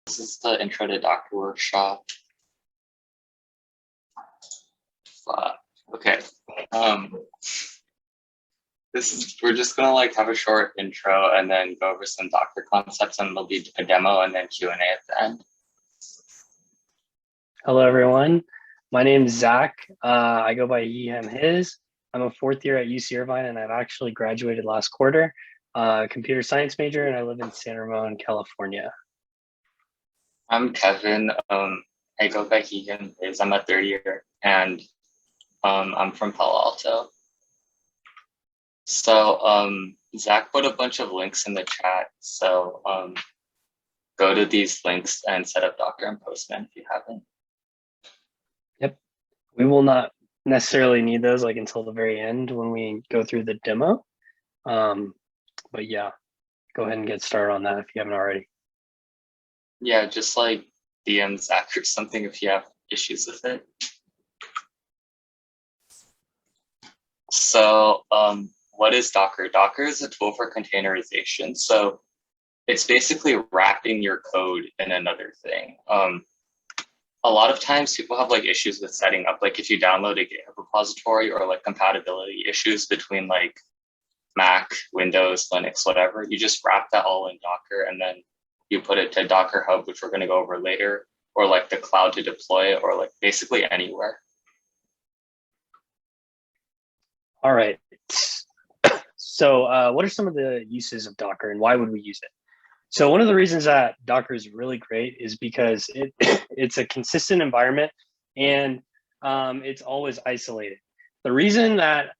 This is the intro to Docker workshop. Okay. We're just gonna have a short intro and then go over some Docker concepts, and there'll be a demo and then Q&A at the end. Hello, everyone. My name is Zach. I go by he, him, his. I'm a fourth year at UC Irvine, and I've actually graduated last quarter. Computer science major, and I live in San Ramon, California. I'm Kevin. I go by he, him, his. I'm a third year, and I'm from Palo Alto. So Zach put a bunch of links in the chat. So go to these links and set up Docker and Postman if you haven't. Yep. We will not necessarily need those until the very end when we go through the demo. But yeah, go ahead and get started on that if you haven't already. Yeah, just DM Zach or something if you have issues with it. So what is Docker? Docker is a tool for containerization. So it's basically wrapping your code in another thing. A lot of times people have issues with setting up, if you download a GitHub repository, or compatibility issues between Mac, Windows, Linux, whatever. You just wrap that all in Docker, and then you put it to Docker Hub, which we're going to go over later, or the cloud to deploy it, or basically anywhere. All right. So what are some of the uses of Docker, and why would we use it? So one of the reasons that Docker is really great is because it's a consistent environment, and it's always isolated. The reason that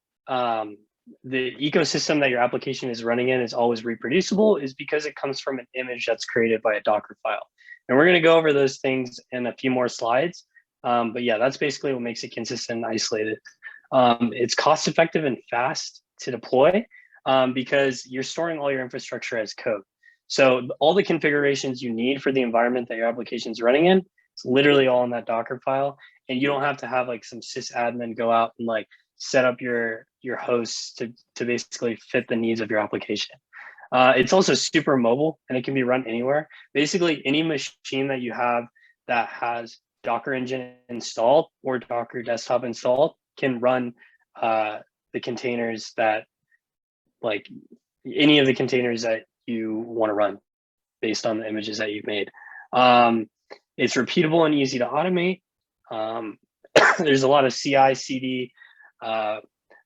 the ecosystem that your application is running in is always reproducible is because it comes from an image that's created by a Docker file. And we're going to go over those things in a few more slides. But yeah, that's basically what makes it consistent and isolated. It's cost effective and fast to deploy because you're storing all your infrastructure as code. So all the configurations you need for the environment that your application is running in, it's literally all in that Docker file. And you don't have to have some sysadmin go out and set up your hosts to basically fit the needs of your application. It's also super mobile, and it can be run anywhere. Basically, any machine that you have that has Docker Engine installed or Docker Desktop installed can run the containers that, any of the containers that you want to run based on the images that you've made. It's repeatable and easy to automate. There's a lot of CI/CD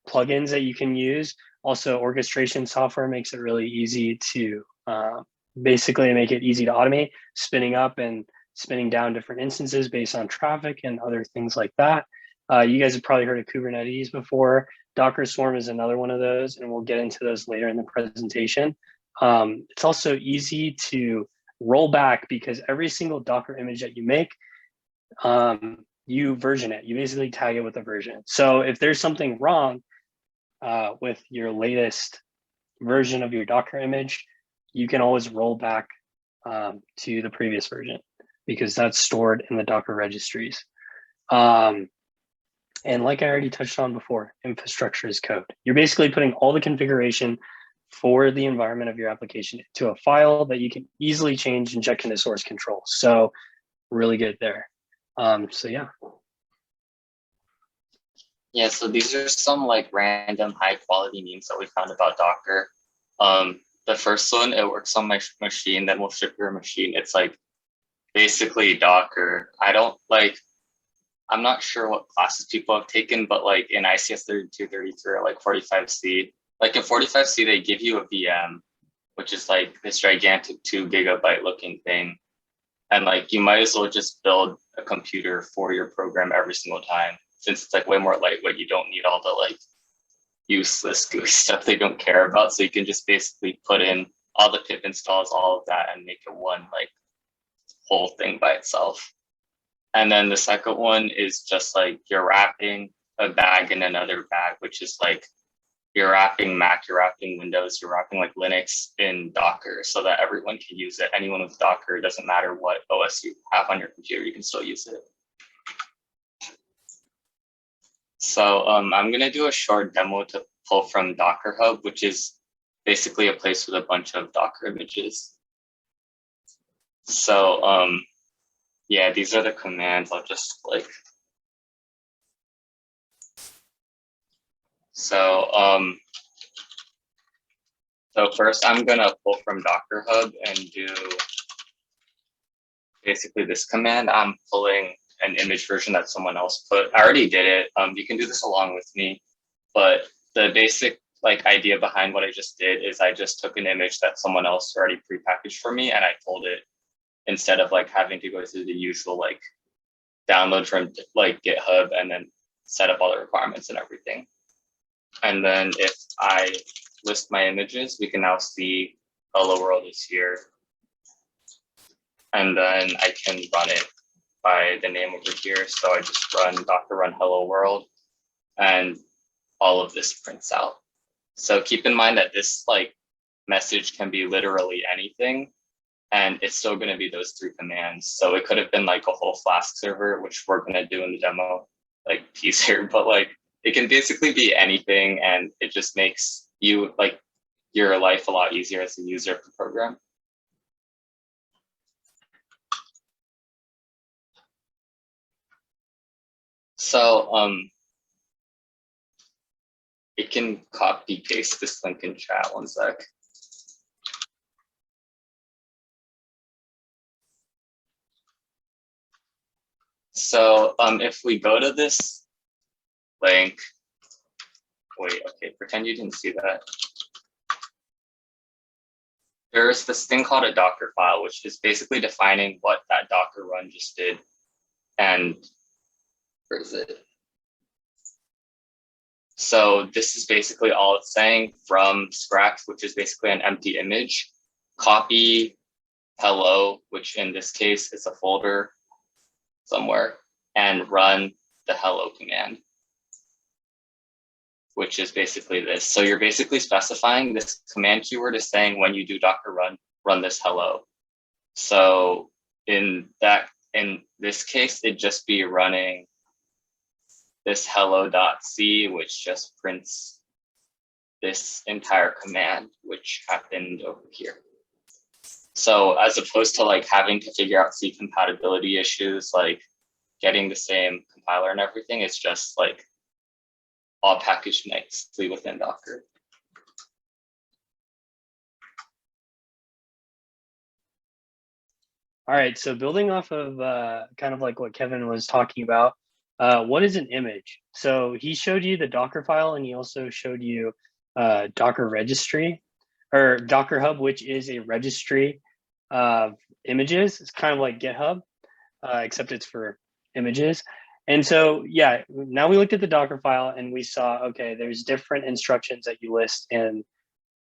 plugins that you can use. Also, orchestration software makes it really easy to basically make it easy to automate, spinning up and spinning down different instances based on traffic and other things like that. You guys have probably heard of Kubernetes before. Docker Swarm is another one of those, and we'll get into those later in the presentation. It's also easy to roll back because every single Docker image that you make, you version it. You basically tag it with a version. So if there's something wrong with your latest version of your Docker image, you can always roll back to the previous version because that's stored in the Docker registries. And like I already touched on before, infrastructure is code. You're basically putting all the configuration for the environment of your application to a file that you can easily change and check into source control. So really good there. So yeah. Yeah, so these are some random high quality memes that we found about Docker. The first one, it works on my machine, then we'll ship your machine. It's basically Docker. I'm not sure what classes people have taken, but in ICS 3233 or 45C, in 45C, they give you a VM, which is this gigantic 2 GB looking thing. And you might as well just build a computer for your program every single time. Since it's way more lightweight, you don't need all the useless GUI stuff they don't care about. So you can just basically put in all the pip installs, all of that, and make it one whole thing by itself. And then the second one is just you're wrapping a bag in another bag, which is you're wrapping Mac, you're wrapping Windows, you're wrapping Linux in Docker so that everyone can use it. Anyone with Docker, it doesn't matter what OS you have on your computer, you can still use it. So I'm going to do a short demo to pull from Docker Hub, which is basically a place with a bunch of Docker images. So yeah, these are the commands. I'll just like, so so first I'm gonna pull from Docker Hub and do basically this command. I'm pulling an image version that someone else put. I already did it. You can do this along with me, but the basic like idea behind what I just did is I just took an image that someone else already prepackaged for me, and I pulled it instead of like having to go through the usual like download from like GitHub and then set up all the requirements and everything. And then if I list my images, we can now see hello world is here. And then I can run it by the name over here. So I just run docker run hello world, and all of this prints out. So keep in mind that this like message can be literally anything, and it's still going to be those 3 commands. So it could have been like a whole Flask server, which we're going to do in the demo like piece here, but like it can basically be anything, and it just makes you like your life a lot easier as a user of the program. So it can copy paste this link in chat. One sec. So if we go to this link, wait, okay, pretend you didn't see that. There's this thing called a Docker file, which is basically defining what that Docker run just did. And where is it? So this is basically all it's saying: from scratch, which is basically an empty image, copy hello, which in this case is a folder somewhere, and run the hello command, which is basically this. So you're basically specifying this command keyword is saying when you do docker run this hello. So in this case, it'd just be running this hello.c, which just prints this entire command, which happened over here. So as opposed to like having to figure out C compatibility issues, like getting the same compiler and everything, it's just like all packaged nicely within Docker. All right, so building off of kind of like what Kevin was talking about, what is an image? So he showed you the Docker file, and he also showed you Docker registry or Docker Hub, which is a registry of images. It's kind of like GitHub, except it's for images. And so, yeah, now we looked at the Docker file and we saw, okay, there's different instructions that you list in,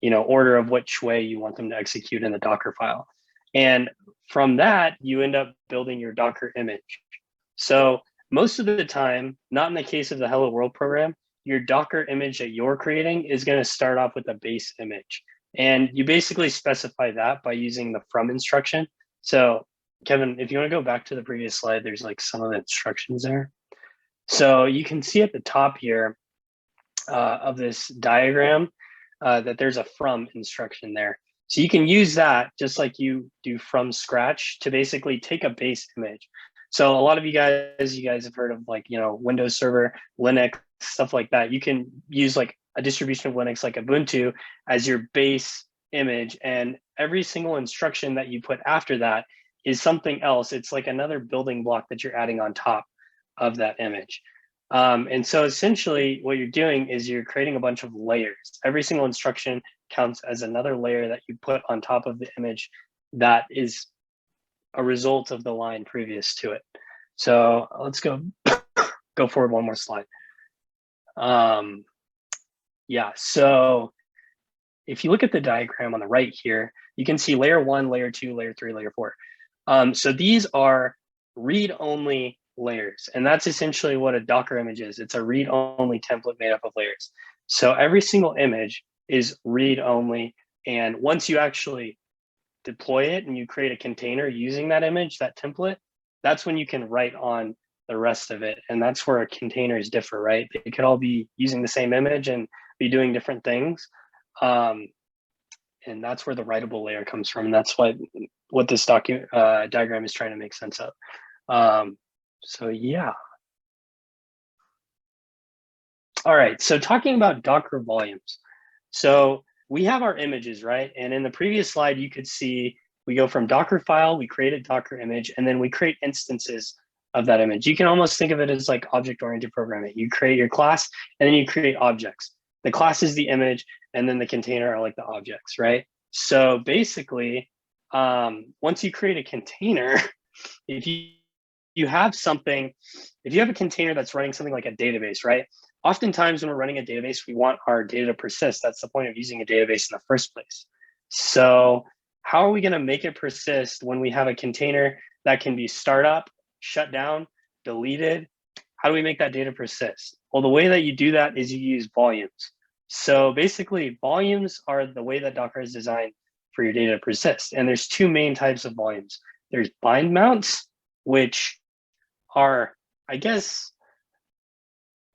order of which way you want them to execute in the Docker file. And from that, you end up building your Docker image. So most of the time, not in the case of the Hello World program, your Docker image that you're creating is going to start off with a base image. And you basically specify that by using the from instruction. So Kevin, if you want to go back to the previous slide, there's like some of the instructions there. So you can see at the top here of this diagram that there's a from instruction there. So you can use that just like you do from scratch to basically take a base image. So a lot of you guys have heard of like, Windows Server, Linux, stuff like that. You can use like a distribution of Linux like Ubuntu as your base image, and every single instruction that you put after that is something else. It's like another building block that you're adding on top of that image. And so essentially what you're doing is you're creating a bunch of layers. Every single instruction counts as another layer that you put on top of the image that is a result of the line previous to it. So let's go forward one more slide. Yeah, so if you look at the diagram on the right here, you can see layer 1, layer 2, layer 3, layer 4. So these are read-only layers, and that's essentially what a Docker image is. It's a read-only template made up of layers. So every single image is read-only, and once you actually deploy it and you create a container using that image, that template, that's when you can write on the rest of it. And that's where containers differ, right? They could all be using the same image and be doing different things. And that's where the writable layer comes from. And that's why what this diagram is trying to make sense of. So yeah. All right, so talking about Docker volumes. So we have our images, right? And in the previous slide, you could see we go from Docker file, we create a Docker image, and then we create instances of that image. You can almost think of it as like object-oriented programming. You create your class, and then you create objects. The class is the image, and then the container are like the objects, right? So basically, once you create a container, if you have something, if you have a container that's running something like a database, right? Oftentimes when we're running a database, we want our data to persist. That's the point of using a database in the first place. So how are we going to make it persist when we have a container that can be start up, shut down, deleted? How do we make that data persist? Well, the way that you do that is you use volumes. So basically, volumes are the way that Docker is designed for your data to persist. And there's two main types of volumes. There's bind mounts, which are, I guess,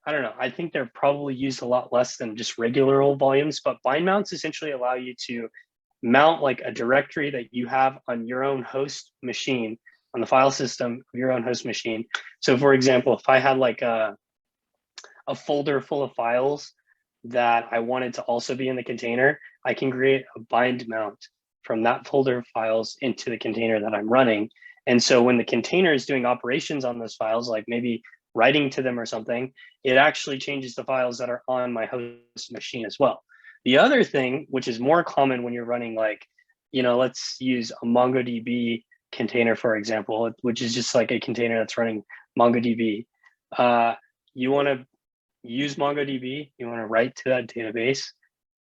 I don't know, I think they're probably used a lot less than just regular old volumes, but bind mounts essentially allow you to mount like a directory that you have on your own host machine, on the file system of your own host machine. So for example, if I had like a folder full of files that I wanted to also be in the container, I can create a bind mount from that folder of files into the container that I'm running. And so when the container is doing operations on those files, like maybe writing to them or something, it actually changes the files that are on my host machine as well. The other thing, which is more common when you're running like, let's use a MongoDB container, for example, which is just like a container that's running MongoDB. You want to use MongoDB, you want to write to that database.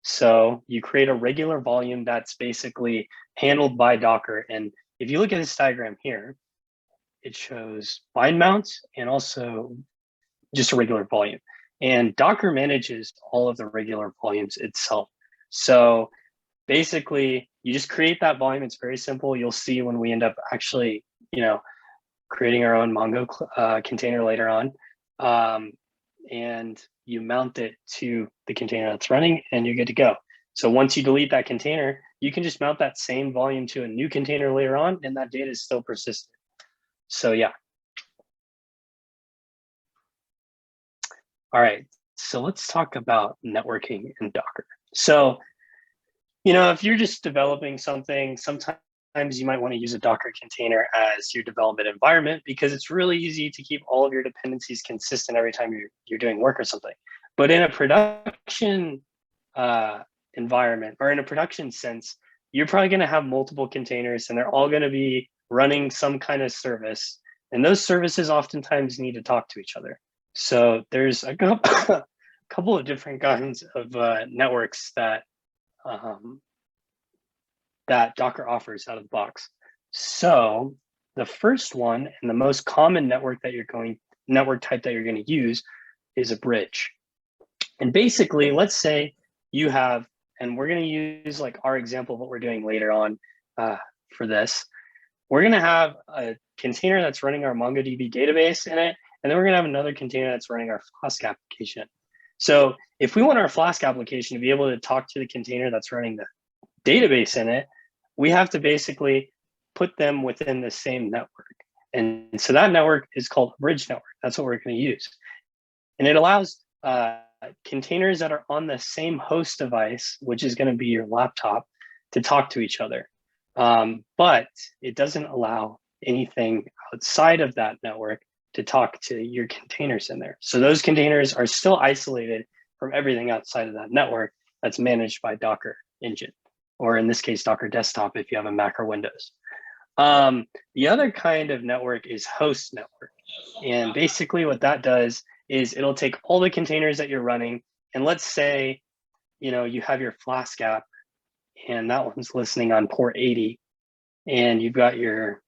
So you create a regular volume that's basically handled by Docker. And if you look at this diagram here, it shows bind mounts and also just a regular volume. And Docker manages all of the regular volumes itself. So basically, you just create that volume. It's very simple. You'll see when we end up actually, creating our own Mongo container later on. And you mount it to the container that's running and you're good to go. So once you delete that container, you can just mount that same volume to a new container later on and that data is still persistent. So yeah. All right, so let's talk about networking in Docker. So, if you're just developing something, sometimes you might want to use a Docker container as your development environment because it's really easy to keep all of your dependencies consistent every time you're doing work or something. But in a production environment or in a production sense, you're probably going to have multiple containers and they're all going to be running some kind of service. And those services oftentimes need to talk to each other. So there's a couple of different kinds of networks that that Docker offers out of the box. So the first one and the most common network type that you're going to use is a bridge. And basically, let's say you have, and we're going to use like our example of what we're doing later on for this. We're going to have a container that's running our MongoDB database in it, and then we're going to have another container that's running our Flask application. So if we want our Flask application to be able to talk to the container that's running the database in it, we have to basically put them within the same network. And so that network is called a bridge network. That's what we're going to use. And it allows containers that are on the same host device, which is going to be your laptop, to talk to each other. But it doesn't allow anything outside of that network to talk to your containers in there. So those containers are still isolated from everything outside of that network that's managed by Docker Engine, or in this case, Docker Desktop if you have a Mac or Windows. The other kind of network is host network. And basically what that does is it'll take all the containers that you're running, and let's say, you have your Flask app and that one's listening on port 80, and you've got your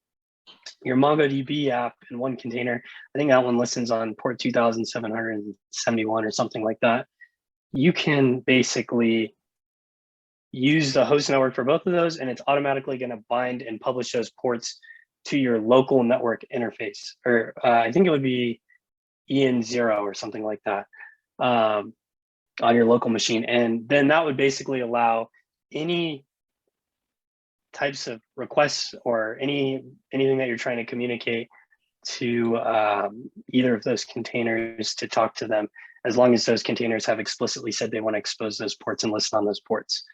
MongoDB app in one container. I think that one listens on port 2771 or something like that. You can basically use the host network for both of those, and it's automatically going to bind and publish those ports to your local network interface, or I think it would be EN0 or something like that on your local machine. And then that would basically allow any types of requests or anything that you're trying to communicate to either of those containers to talk to them, as long as those containers have explicitly said they want to expose those ports and listen on those ports.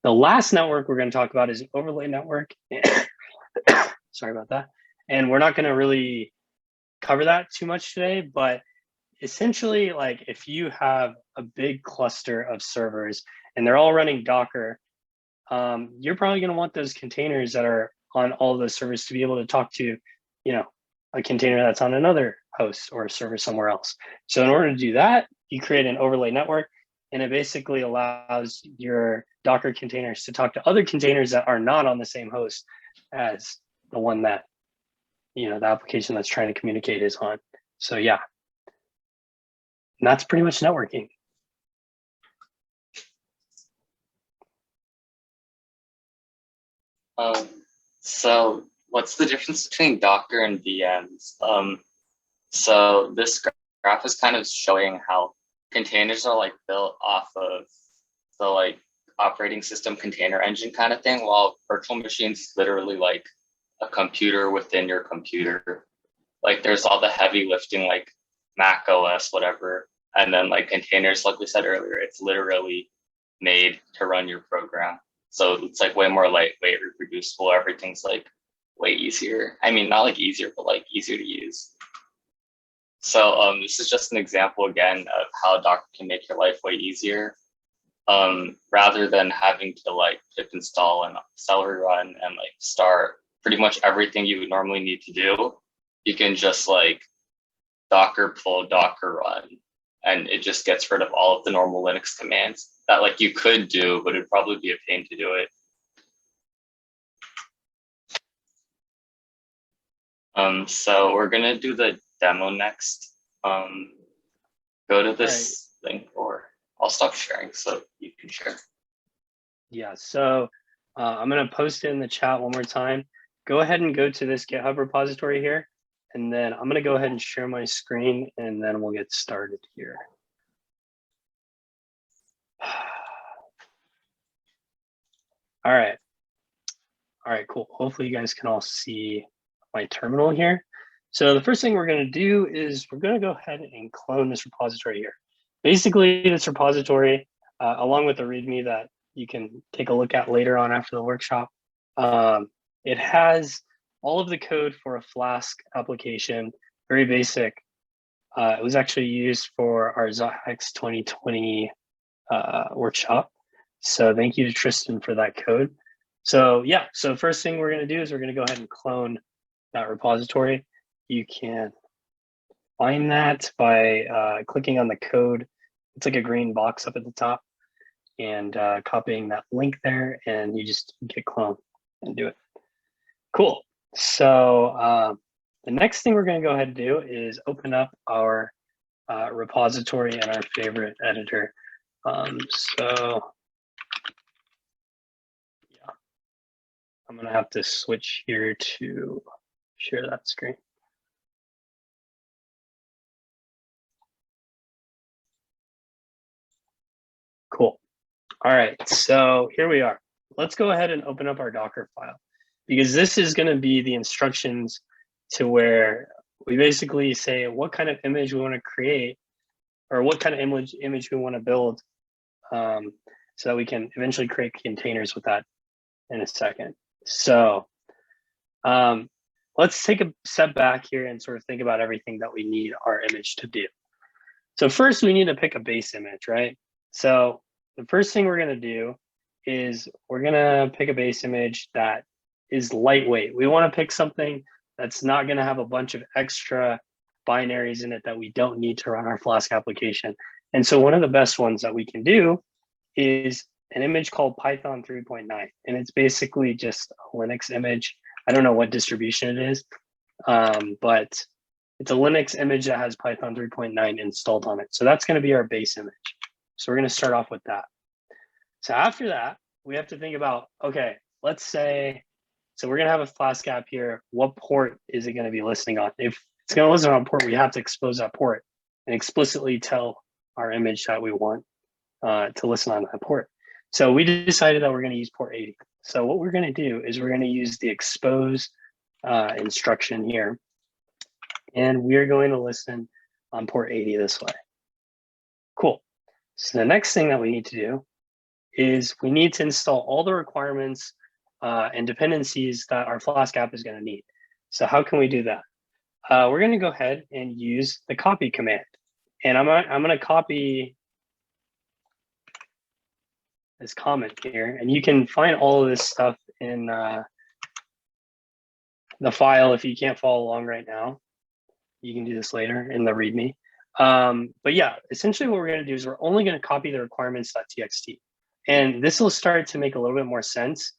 The last network we're going to talk about is an overlay network. Sorry about that. And we're not going to really cover that too much today, but essentially, like if you have a big cluster of servers and they're all running Docker, you're probably going to want those containers that are on all of those servers to be able to talk to, you know, a container that's on another host or a server somewhere else. So in order to do that, you create an overlay network, and it basically allows your Docker containers to talk to other containers that are not on the same host as the one that, you know, the application that's trying to communicate is on. So yeah, and that's pretty much networking. So what's the difference between Docker and VMs? So this graph is kind of showing how containers are like built off of the like operating system container engine kind of thing, while virtual machines literally like a computer within your computer. Like there's all the heavy lifting like Mac OS, whatever. And then like containers, like we said earlier, it's literally made to run your program. So it's like way more lightweight, reproducible. Everything's like way easier. I mean, not like easier, but like easier to use. So this is just an example again of how Docker can make your life way easier. Rather than having to like pip install and celery run and like start pretty much everything you would normally need to do, you can just like Docker pull, Docker run, and it just gets rid of all of the normal Linux commands that like you could do, but it'd probably be a pain to do it. So we're gonna do the demo next. Go to this link, or I'll stop sharing so you can share. Yeah, so I'm gonna post it in the chat one more time. Go ahead and go to this GitHub repository here, and then I'm gonna go ahead and share my screen, and then we'll get started here. All right, cool. Hopefully you guys can all see my terminal here. So the first thing we're gonna do is we're gonna go ahead and clone this repository here. Basically, this repository, along with the README that you can take a look at later on after the workshop, it has all of the code for a Flask application, very basic. It was actually used for our ZOX 2020 workshop. So thank you to Tristan for that code. So yeah, so first thing we're gonna do is we're gonna go ahead and clone that repository. You can find that by clicking on the code. It's like a green box up at the top, and copying that link there, and you just get clone and do it. Cool. So the next thing we're going to go ahead and do is open up our repository in our favorite editor. So yeah, I'm going to have to switch here to share that screen. Cool. All right, so here we are. Let's go ahead and open up our Docker file, because this is going to be the instructions to where we basically say what kind of image we want to create, or what kind of image we want to build, so that we can eventually create containers with that in a second. So let's take a step back here and sort of think about everything that we need our image to do. So first we need to pick a base image, right? So the first thing we're going to do is we're going to pick a base image that is lightweight. We want to pick something that's not going to have a bunch of extra binaries in it that we don't need to run our Flask application. And so one of the best ones that we can do is an image called Python 3.9. And it's basically just a Linux image. I don't know what distribution it is, but it's a Linux image that has Python 3.9 installed on it. So that's going to be our base image. So we're going to start off with that. So after that, we have to think about, okay, let's say, so we're going to have a Flask app here. What port is it going to be listening on? If it's going to listen on a port, we have to expose that port and explicitly tell our image that we want to listen on that port. So we decided that we're going to use port 80. So what we're going to do is we're going to use the expose instruction here. And we're going to listen on port 80 this way. Cool. So the next thing that we need to do is we need to install all the requirements and dependencies that our Flask app is going to need. So how can we do that? We're going to go ahead and use the copy command. And I'm going to copy this comment here. And you can find all of this stuff in the file if you can't follow along right now. You can do this later in the README. But yeah, essentially what we're going to do is we're only going to copy the requirements.txt. And this will start to make a little bit more sense.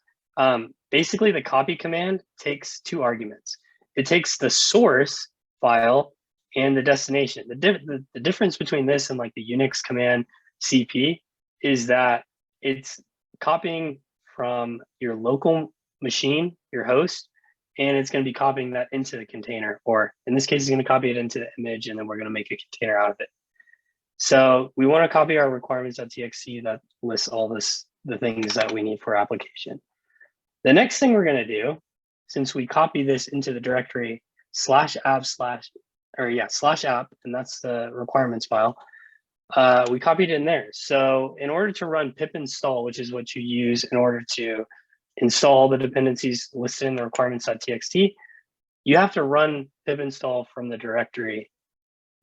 Basically, the copy command takes two arguments. It takes the source file and the destination. The difference between this and like the Unix command cp is that it's copying from your local machine, your host, and it's going to be copying that into the container, or in this case, it's going to copy it into the image, and then we're going to make a container out of it. So we want to copy our requirements.txt that lists all the things that we need for our application. The next thing we're going to do, since we copy this into the directory /app/, and that's the requirements file, we copied it in there. So in order to run pip install, which is what you use in order to install the dependencies listed in the requirements.txt, you have to run pip install from the directory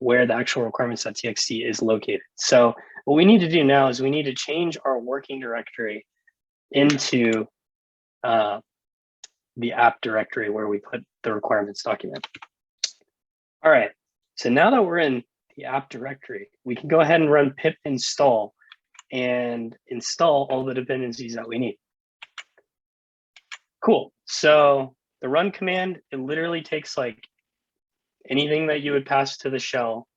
where the actual requirements.txt is located. So what we need to do now is we need to change our working directory into the app directory where we put the requirements document. All right, so now that we're in the app directory, we can go ahead and run pip install and install all the dependencies that we need. Cool. So the run command, it literally takes like anything that you would pass to the shell,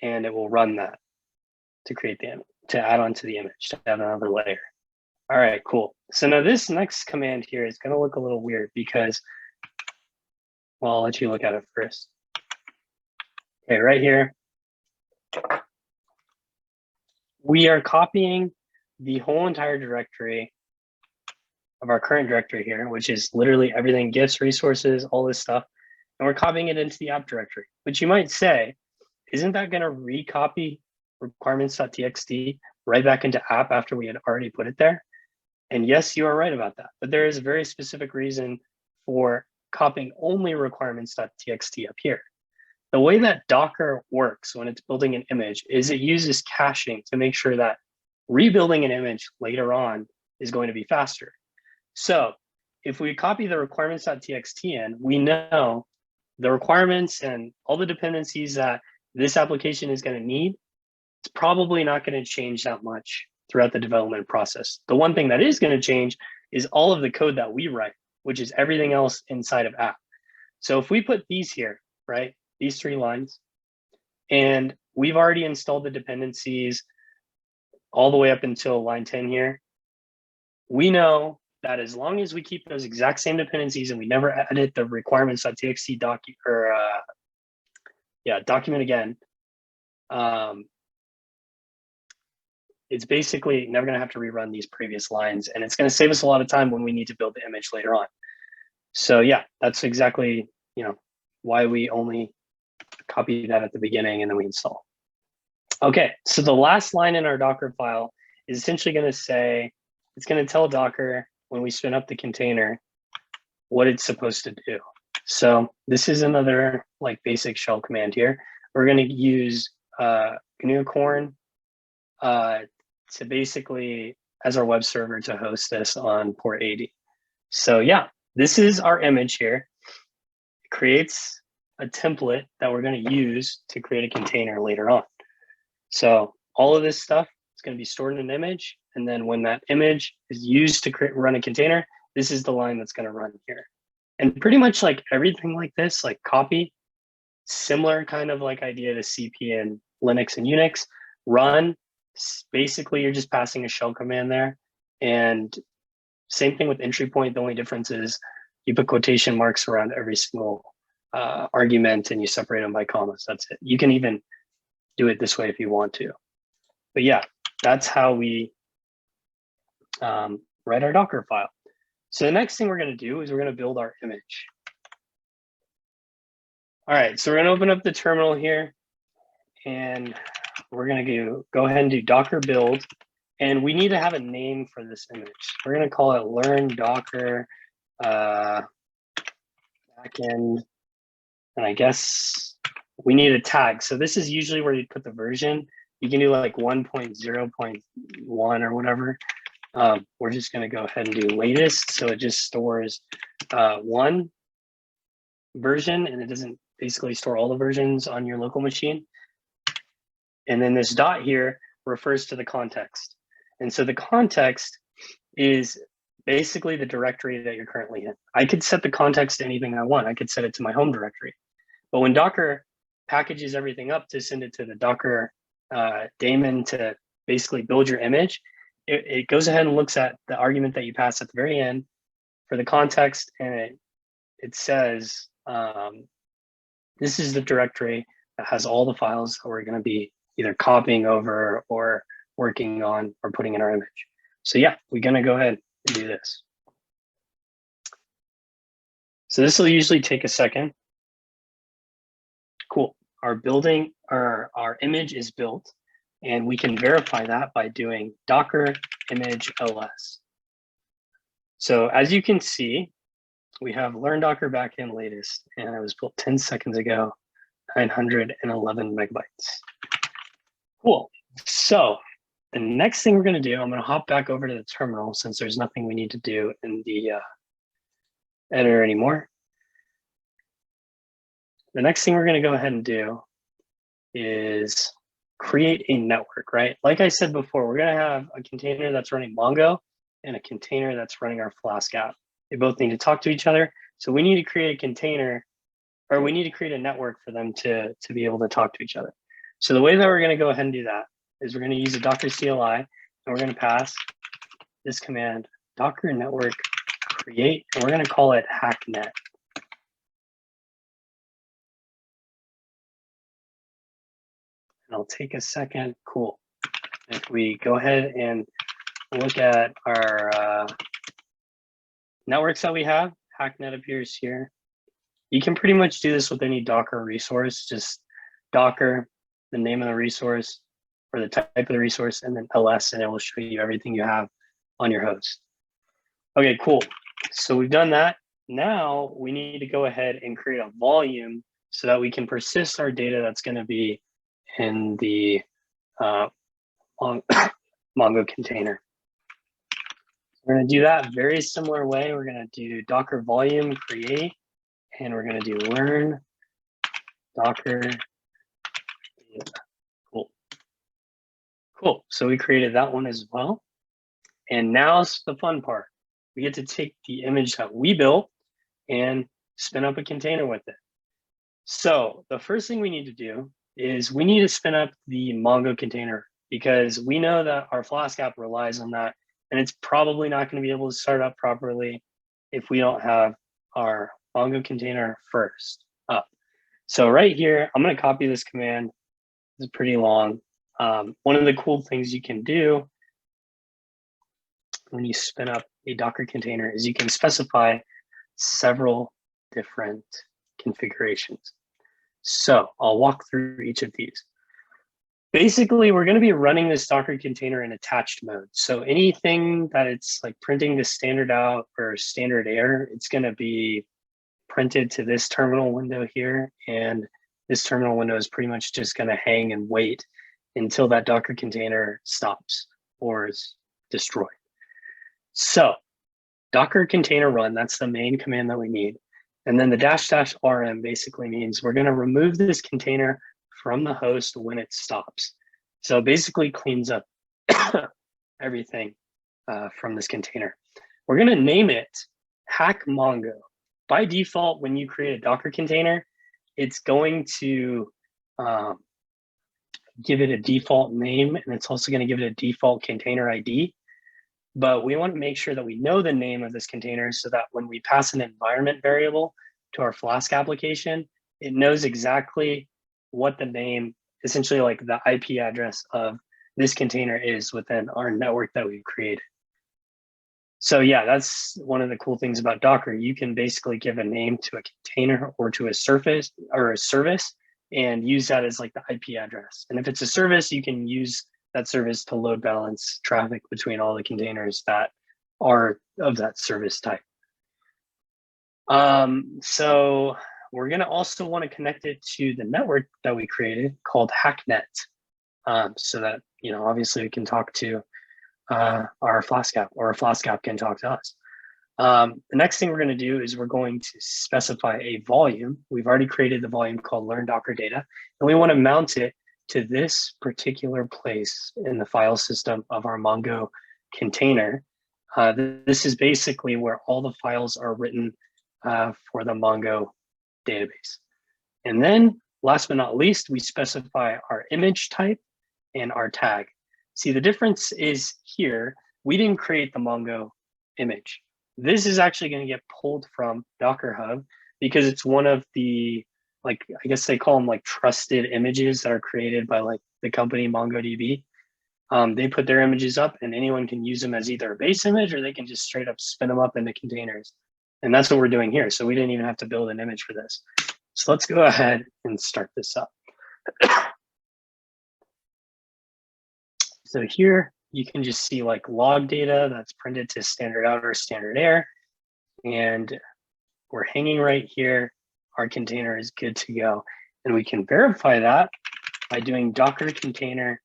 and it will run that to create the image, to add on to the image, to add another layer. All right, cool. So now this next command here is going to look a little weird because, well, I'll let you look at it first. Okay, right here, we are copying the whole entire directory of our current directory here, which is literally everything, GIFs, resources, all this stuff. And we're copying it into the app directory, which you might say, isn't that going to recopy requirements.txt right back into app after we had already put it there? And yes, you are right about that. But there is a very specific reason for copying only requirements.txt up here. The way that Docker works when it's building an image is it uses caching to make sure that rebuilding an image later on is going to be faster. So if we copy the requirements.txt in, we know the requirements and all the dependencies that this application is going to need, it's probably not going to change that much throughout the development process. The one thing that is going to change is all of the code that we write, which is everything else inside of app. So if we put these here, right, these 3 lines, and we've already installed the dependencies all the way up until line 10 here, we know that as long as we keep those exact same dependencies and we never edit the requirements.txt document again, it's basically never going to have to rerun these previous lines, and it's going to save us a lot of time when we need to build the image later on. So yeah, that's exactly why we only copy that at the beginning and then we install. Okay, so the last line in our Docker file is essentially going to say, it's going to tell Docker when we spin up the container what it's supposed to do. So this is another like basic shell command here. We're going to use GNU Corn to basically as our web server to host this on port 80. So yeah, this is our image here. It creates a template that we're going to use to create a container later on. So all of this stuff is going to be stored in an image. And then when that image is used to run a container, this is the line that's going to run here. And pretty much like everything like this, like copy, similar kind of like idea to CP and Linux and Unix. Run, basically you're just passing a shell command there. And same thing with entry point. The only difference is you put quotation marks around every single argument and you separate them by commas. That's it. You can even do it this way if you want to. But yeah, that's how we write our Docker file. So the next thing we're going to do is we're going to build our image. All right, so we're going to open up the terminal here, and we're going to go ahead and do docker build. And we need to have a name for this image. We're going to call it learn docker backend. And I guess we need a tag. So this is usually where you put the version. You can do like 1.0.1 or whatever. We're just going to go ahead and do latest. So it just stores one version, and it doesn't basically store all the versions on your local machine. And then this dot here refers to the context. And so the context is basically the directory that you're currently in. I could set the context to anything I want. I could set it to my home directory. But when Docker packages everything up to send it to the Docker daemon to basically build your image, it goes ahead and looks at the argument that you pass at the very end for the context, and it says, this is the directory that has all the files that we're going to be either copying over or working on or putting in our image. So yeah, we're going to go ahead and do this. So this will usually take a second. Cool. Our image is built, and we can verify that by doing docker image ls. So as you can see, we have learn docker backend latest, and it was built 10 seconds ago, 911 megabytes. Cool. So the next thing we're going to do, I'm going to hop back over to the terminal since there's nothing we need to do in the editor anymore. The next thing we're going to go ahead and do is create a network, right? Like I said before, we're going to have a container that's running Mongo and a container that's running our Flask app. They both need to talk to each other. So we need to create a container, or we need to create a network for them to be able to talk to each other. So the way that we're going to go ahead and do that is we're going to use a Docker CLI, and we're going to pass this command, Docker network create, and we're going to call it hacknet. And I'll take a second. Cool. If we go ahead and look at our networks that we have, hacknet appears here. You can pretty much do this with any Docker resource, just Docker, the name of the resource, or the type of the resource, and then ls, and it will show you everything you have on your host. Okay, cool. So we've done that. Now we need to go ahead and create a volume so that we can persist our data that's going to be in the Mongo container. We're going to do that very similar way. We're going to do docker volume create, and we're going to do learn docker. Cool. Cool. So we created that one as well. And now's the fun part. We get to take the image that we built and spin up a container with it. So the first thing we need to do is we need to spin up the Mongo container, because we know that our Flask app relies on that, and it's probably not going to be able to start up properly if we don't have our Mongo container first up. So right here, I'm going to copy this command. It's pretty long. One of the cool things you can do when you spin up a Docker container is you can specify several different configurations. So I'll walk through each of these. Basically, we're going to be running this Docker container in attached mode. So anything that it's like printing the standard out or standard error, it's going to be printed to this terminal window here. And this terminal window is pretty much just going to hang and wait until that Docker container stops or is destroyed. So Docker container run, that's the main command that we need. And then the --rm basically means we're going to remove this container from the host when it stops. So basically cleans up everything from this container. We're going to name it Hack Mongo. By default, when you create a Docker container, it's going to give it a default name, and it's also going to give it a default container ID. But we want to make sure that we know the name of this container so that when we pass an environment variable to our Flask application, it knows exactly what the name, essentially like the IP address of this container is within our network that we've created. So yeah, that's one of the cool things about Docker. You can basically give a name to a container or to a surface or a service and use that as like the IP address. And if it's a service, you can use that service to load balance traffic between all the containers that are of that service type. So we're going to also want to connect it to the network that we created called HackNet, so that, you know, obviously we can talk to our Flask app, or a Flask app can talk to us. The next thing we're going to do is we're going to specify a volume. We've already created the volume called learn Docker data, and we want to mount it to this particular place in the file system of our Mongo container. This is basically where all the files are written for the Mongo database. And then last but not least, we specify our image type and our tag. See, the difference is here, we didn't create the Mongo image. This is actually going to get pulled from Docker Hub because it's one of the, like, I guess they call them like trusted images that are created by like the company MongoDB. They put their images up and anyone can use them as either a base image or they can just straight up spin them up into containers. And that's what we're doing here. So we didn't even have to build an image for this. So let's go ahead and start this up. So here you can just see like log data that's printed to standard out or standard air. And we're hanging right here. Our container is good to go. And we can verify that by doing Docker container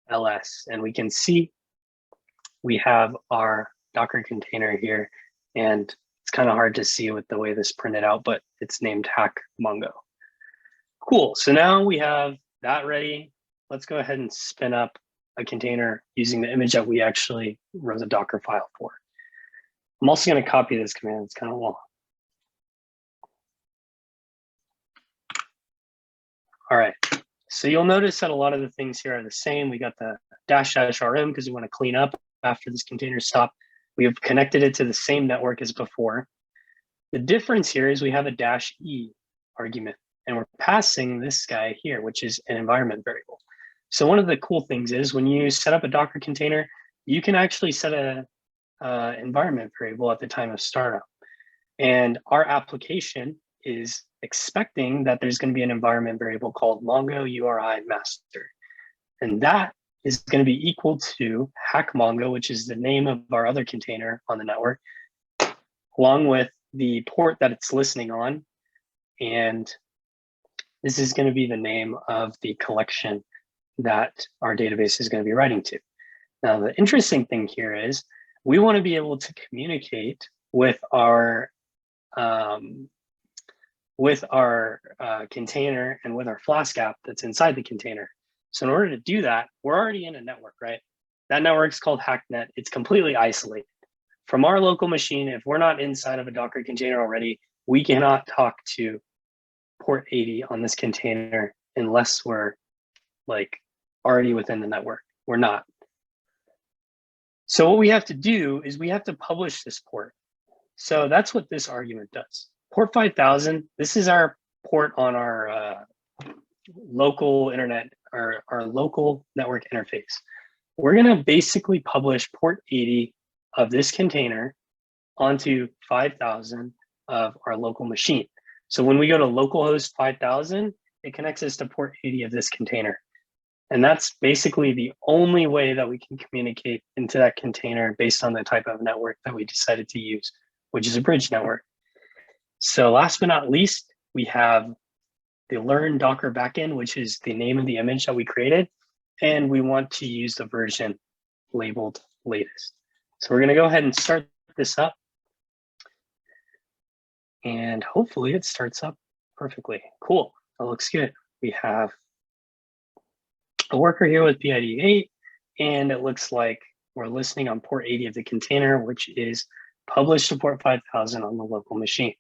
ls. And we can see we have our Docker container here. And it's kind of hard to see with the way this printed out, but it's named Hack Mongo. Cool. So now we have that ready. Let's go ahead and spin up a container using the image that we actually wrote a Docker file for. I'm also going to copy this command. It's kind of long. All right. So you'll notice that a lot of the things here are the same. We got the --rm because we want to clean up after this container stop. We have connected it to the same network as before. The difference here is we have a -e argument. And we're passing this guy here, which is an environment variable. So one of the cool things is when you set up a Docker container, you can actually set a environment variable at the time of startup. And our application is expecting that there's going to be an environment variable called Mongo URI master. And that is going to be equal to hack Mongo, which is the name of our other container on the network, along with the port that it's listening on. And this is going to be the name of the collection that our database is going to be writing to. Now, the interesting thing here is we want to be able to communicate with our container and with our Flask app that's inside the container. So in order to do that, we're already in a network, right? That network is called HackNet. It's completely isolated. From our local machine, if we're not inside of a Docker container already, we cannot talk to port 80 on this container unless we're like already within the network. We're not. So what we have to do is we have to publish this port. So that's what this argument does. Port 5000, this is our port on our local internet, or our local network interface. We're gonna basically publish port 80 of this container onto 5000 of our local machine. So when we go to localhost 5000, it connects us to port 80 of this container. And that's basically the only way that we can communicate into that container based on the type of network that we decided to use, which is a bridge network. So last but not least, we have the learn Docker backend, which is the name of the image that we created. And we want to use the version labeled latest. So we're gonna go ahead and start this up. And hopefully it starts up perfectly. Cool, that looks good. We have a worker here with PID 8, and it looks like we're listening on port 80 of the container, which is published to port 5000 on the local machine.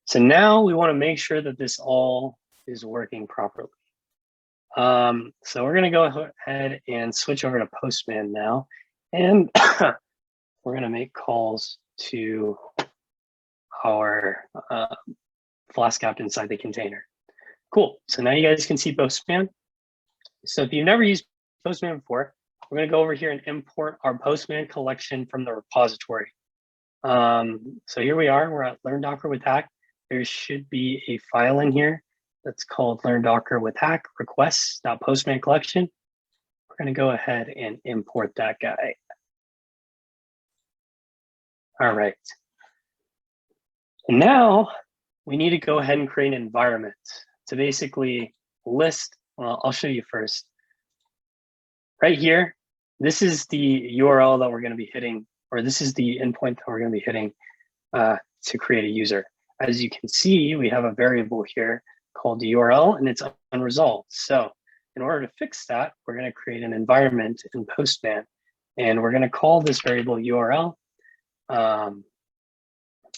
So now we want to make sure that this all is working properly. So we're going to go ahead and switch over to Postman now, and we're going to make calls to our Flask app inside the container. Cool. So now you guys can see Postman. So if you've never used Postman before, we're going to go over here and import our Postman collection from the repository. So here we are, we're at Learn Docker with Hack. There should be a file in here that's called Learn Docker with Hack requests.postman collection. We're going to go ahead and import that guy. All right. And now we need to go ahead and create an environment to basically list, well, I'll show you first. Right here, this is the URL that we're going to be hitting, or this is the endpoint that we're going to be hitting to create a user. As you can see, we have a variable here called the URL and it's unresolved. So in order to fix that, we're going to create an environment in Postman and we're going to call this variable URL. And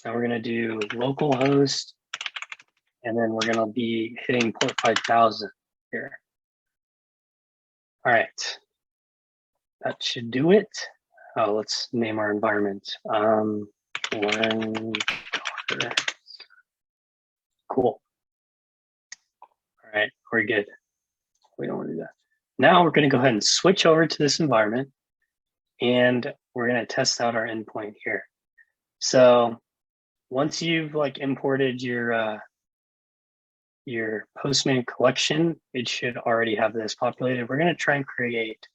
we're going to do localhost, and then we're going to be hitting port 5000 here. All right, that should do it. Oh, let's name our environment. Learn Docker. Cool. All right, we're good. We don't want to do that. Now we're going to go ahead and switch over to this environment, and we're going to test out our endpoint here. So once you've like imported your Postman collection, it should already have this populated. We're going to try and create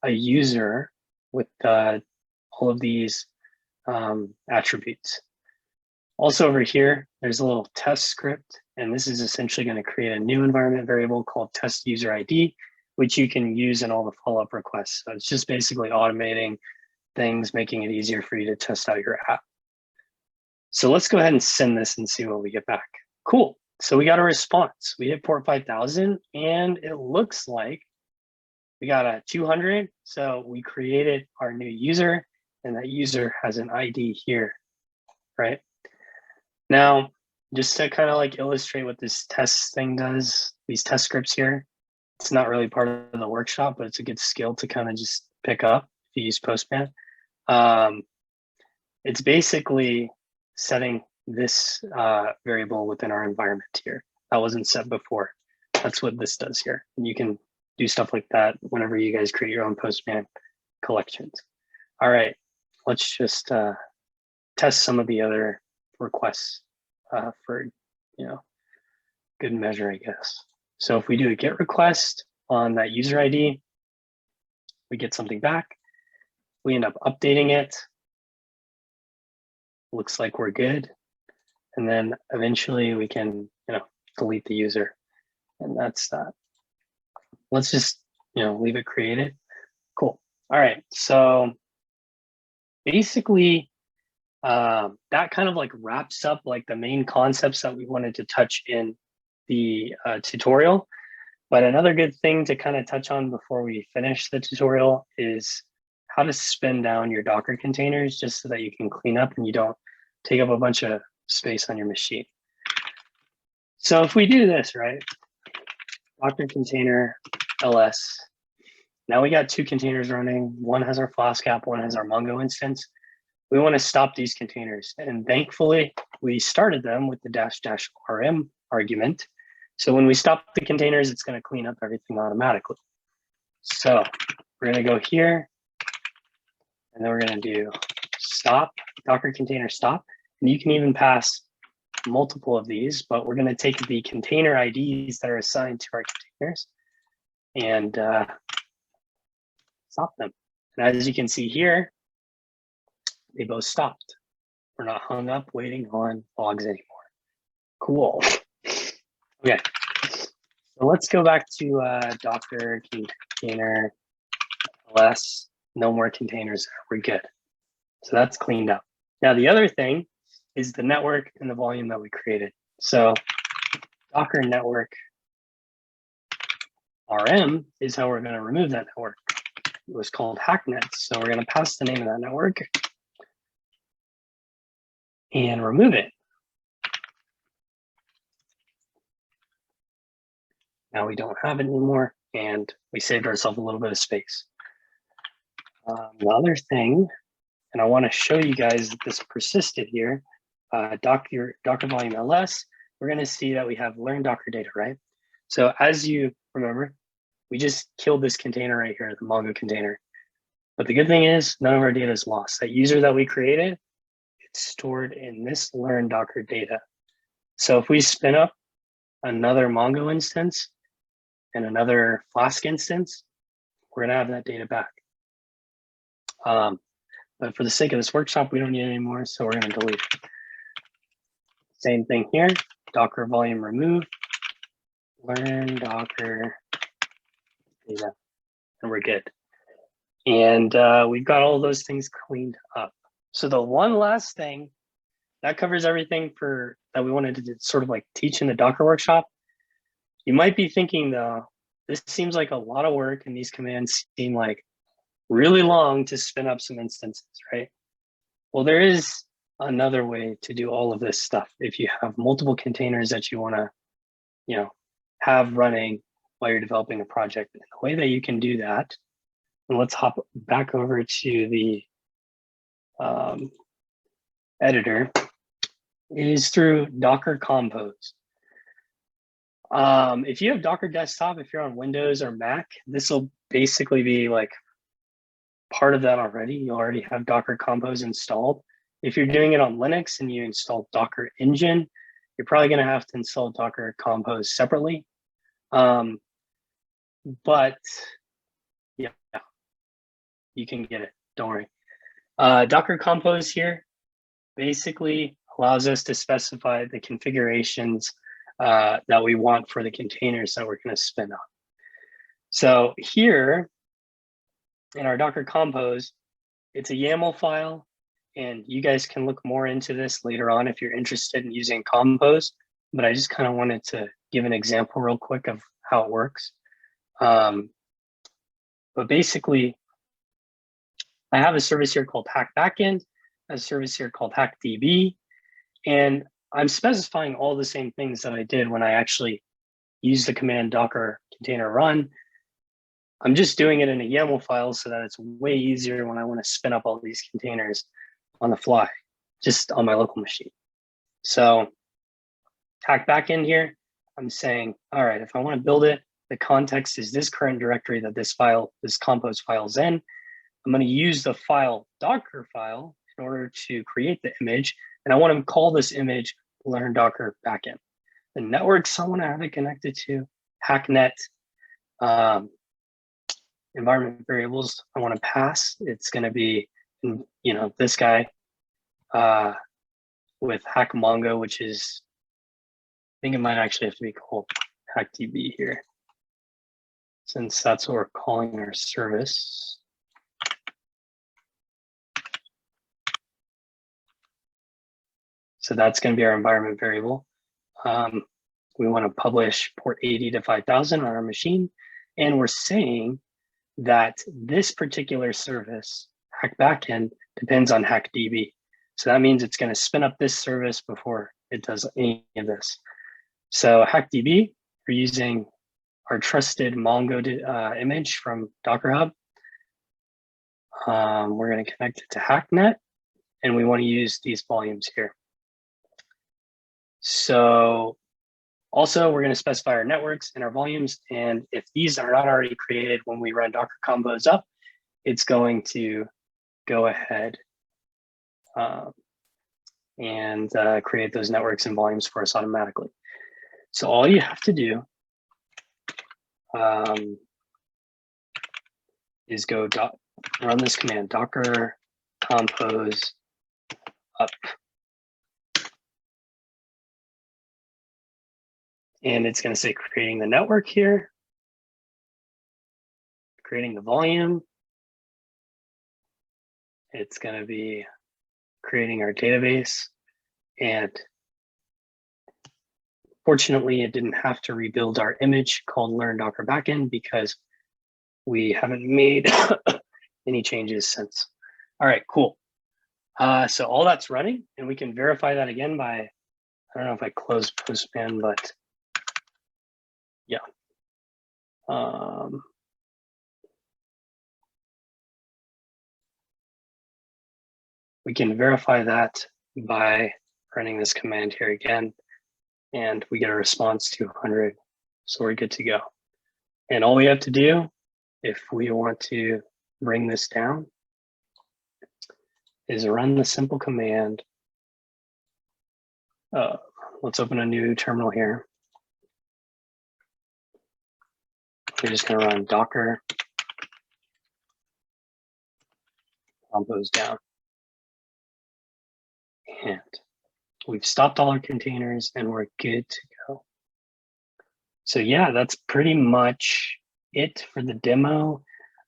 a user with all of these attributes. Also over here, there's a little test script, and this is essentially going to create a new environment variable called test user ID, which you can use in all the follow-up requests. So it's just basically automating things, making it easier for you to test out your app. So let's go ahead and send this and see what we get back. Cool. So we got a response. We hit port 5000 and it looks like we got a 200. So we created our new user and that user has an ID here, right? Now, just to kind of like illustrate what this test thing does, these test scripts here, it's not really part of the workshop, but it's a good skill to kind of just pick up if you use Postman. It's basically setting this variable within our environment here. That wasn't set before. That's what this does here. And you can do stuff like that whenever you guys create your own Postman collections. All right, let's just test some of the other requests for, good measure, I guess. So if we do a GET request on that user ID, we get something back. We end up updating it. Looks like we're good. And then eventually we can, delete the user. And that's that. Let's just, leave it created. Cool. All right. So basically, that kind of like wraps up like the main concepts that we wanted to touch in the tutorial. But another good thing to kind of touch on before we finish the tutorial is how to spin down your Docker containers just so that you can clean up and you don't take up a bunch of space on your machine. So if we do this, right, Docker container ls, now we got two containers running. One has our Flask app, one has our Mongo instance. We want to stop these containers. And thankfully, we started them with the --rm argument. So when we stop the containers, it's going to clean up everything automatically. So we're going to go here, and then we're going to do stop, Docker container stop. And you can even pass multiple of these, but we're going to take the container IDs that are assigned to our containers and stop them. And as you can see here, they both stopped. We're not hung up waiting on logs anymore. Cool. Okay, so let's go back to Docker container ls, no more containers, we're good. So that's cleaned up. Now the other thing is the network and the volume that we created. So Docker network rm is how we're going to remove that network. It was called hacknet. So we're going to pass the name of that network and remove it. Now we don't have it anymore, and we saved ourselves a little bit of space. The other thing, and I want to show you guys that this persisted here, Docker volume ls, we're going to see that we have learn Docker data, right? So as you remember, we just killed this container right here, the Mongo container. But the good thing is none of our data is lost. That user that we created, it's stored in this learn Docker data. So if we spin up another Mongo instance and another Flask instance, we're gonna have that data back. But for the sake of this workshop, we don't need it anymore, so we're gonna delete it. Same thing here, Docker volume remove, learn Docker data, and we're good. And we've got all those things cleaned up. So the one last thing, that covers everything for that we wanted to sort of like teach in the Docker workshop. You might be thinking though, this seems like a lot of work and these commands seem like really long to spin up some instances, right? Well, there is another way to do all of this stuff. If you have multiple containers that you want to, have running while you're developing a project, and the way that you can do that, and let's hop back over to the editor, is through Docker Compose. If you have Docker Desktop, if you're on Windows or Mac, this will basically be like part of that already. You already have Docker Compose installed. If you're doing it on Linux and you install Docker Engine, you're probably going to have to install Docker Compose separately. But yeah, you can get it. Don't worry. Docker Compose here basically allows us to specify the configurations that we want for the containers that we're going to spin up. So here in our Docker Compose, it's a YAML file, and you guys can look more into this later on if you're interested in using Compose, but I just kind of wanted to give an example real quick of how it works. But basically, I have a service here called Hack Backend, a service here called HackDB, and I'm specifying all the same things that I did when I actually used the command Docker container run. I'm just doing it in a YAML file so that it's way easier when I want to spin up all these containers on the fly, just on my local machine. So Hack Backend here, I'm saying, all right, if I want to build it, the context is this current directory that this file, this compose file is in. I'm going to use the file Docker file in order to create the image. And I want to call this image learn Docker backend. The networks I want to have it connected to, Hacknet, environment variables I want to pass. It's going to be, this guy with Hack Mongo, which is, I think it might actually have to be called HackDB here, since that's what we're calling our service. So that's going to be our environment variable. We want to publish port 80 to 5000 on our machine. And we're saying that this particular service, Hack Backend, depends on HackDB. So that means it's going to spin up this service before it does any of this. So HackDB, we're using our trusted Mongo image from Docker Hub. We're going to connect it to Hacknet, and we want to use these volumes here. So also, we're going to specify our networks and our volumes. And if these are not already created when we run Docker Compose up, it's going to go ahead and create those networks and volumes for us automatically. So all you have to do is go run this command, Docker Compose up. And it's going to say creating the network here, creating the volume. It's going to be creating our database. And fortunately, it didn't have to rebuild our image called Learn Docker Backend because we haven't made any changes since. All right, cool. So all that's running, and we can verify that again by, I don't know if I close Postman, but yeah. We can verify that by running this command here again, and we get a response to 100. So we're good to go. And all we have to do, if we want to bring this down is run the simple command. Let's open a new terminal here. We're just going to run docker compose down. And we've stopped all our containers and we're good to go. So yeah, that's pretty much it for the demo.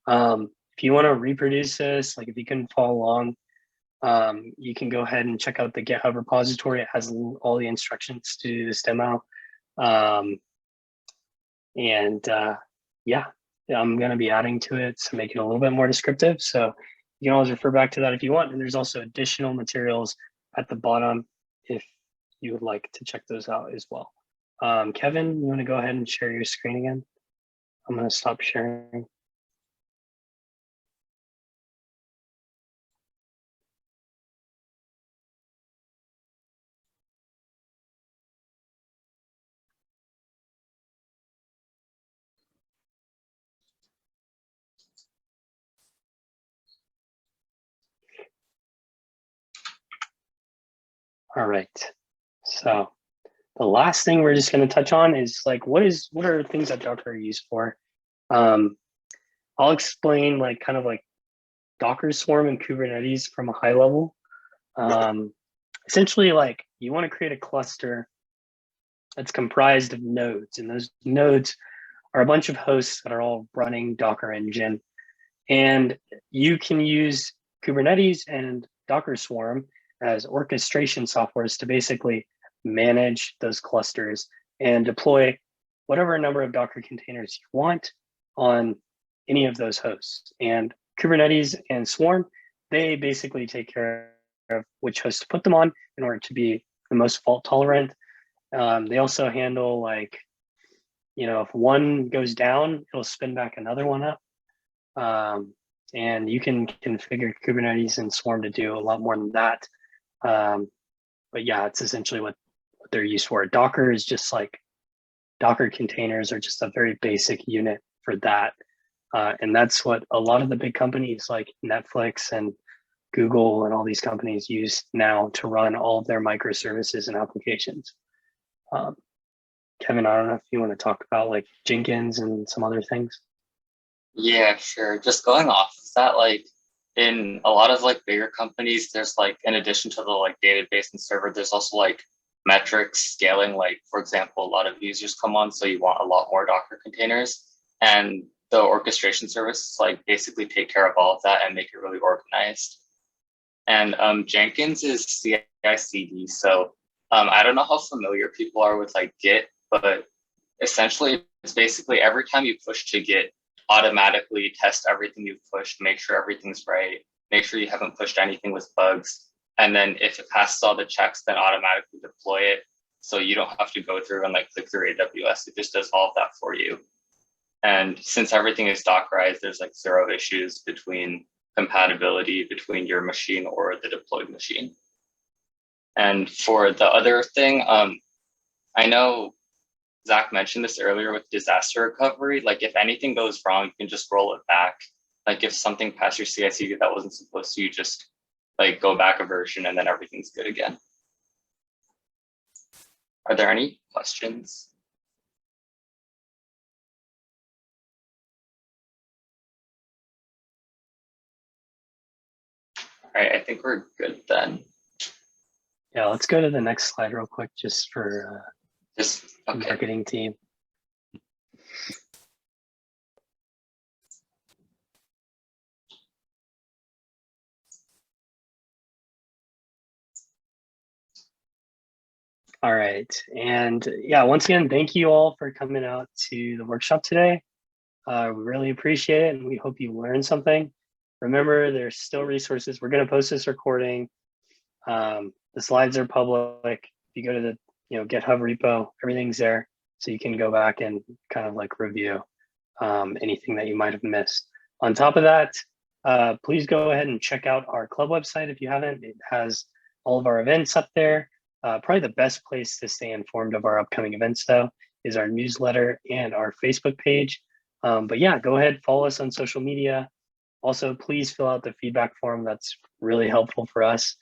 If you want to reproduce this, like if you can follow along, you can go ahead and check out the GitHub repository. It has all the instructions to do this demo. Yeah, I'm going to be adding to it to make it a little bit more descriptive. So you can always refer back to that if you want. And there's also additional materials at the bottom if you would like to check those out as well. Kevin, you want to go ahead and share your screen again? I'm going to stop sharing. All right. So the last thing we're just going to touch on is like, what are things that Docker are used for? I'll explain like kind of like Docker Swarm and Kubernetes from a high level. Essentially, like you want to create a cluster that's comprised of nodes, and those nodes are a bunch of hosts that are all running Docker Engine. And you can use Kubernetes and Docker Swarm as orchestration softwares to basically manage those clusters and deploy whatever number of Docker containers you want on any of those hosts. And Kubernetes and Swarm, they basically take care of which host to put them on in order to be the most fault tolerant. They also handle like, you know, if one goes down, it'll spin back another one up. And you can configure Kubernetes and Swarm to do a lot more than that. But yeah, it's essentially what they're used for. Docker is just like, Docker containers are just a very basic unit for that. And that's what a lot of the big companies like Netflix and Google and all these companies use now to run all of their microservices and applications. Kevin, I don't know if you want to talk about like Jenkins and some other things. Yeah, sure. Just going off of that, like in a lot of like bigger companies, there's like, in addition to the like database and server, there's also like metrics scaling. Like, for example, a lot of users come on, so you want a lot more Docker containers, and the orchestration service like basically take care of all of that and make it really organized. And Jenkins is CI/CD. So I don't know how familiar people are with like Git, but essentially it's basically every time you push to Git, automatically test everything you've pushed, make sure everything's right, make sure you haven't pushed anything with bugs. And then if it passes all the checks, then automatically deploy it. So you don't have to go through and like click through AWS. It just does all of that for you. And since everything is Dockerized, there's like zero issues between compatibility between your machine or the deployed machine. And for the other thing, I know Zach mentioned this earlier with disaster recovery. Like if anything goes wrong, you can just roll it back. Like if something passed your CI/CD that wasn't supposed to, you just like go back a version and then everything's good again. Are there any questions? All right, I think we're good then. Yeah, let's go to the next slide real quick, just for Just okay. Marketing team. All right, and yeah, once again, thank you all for coming out to the workshop today. We really appreciate it, and we hope you learned something. Remember, there's still resources. We're going to post this recording. The slides are public. If you go to the GitHub repo, everything's there, so you can go back and kind of like review anything that you might have missed. On top of that, please go ahead and check out our club website if you haven't. It has all of our events up there. Probably the best place to stay informed of our upcoming events, though, is our newsletter and our Facebook page. But yeah, go ahead, follow us on social media. Also, please fill out the feedback form. That's really helpful for us.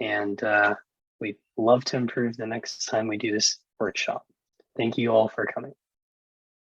And we'd love to improve the next time we do this workshop. Thank you all for coming.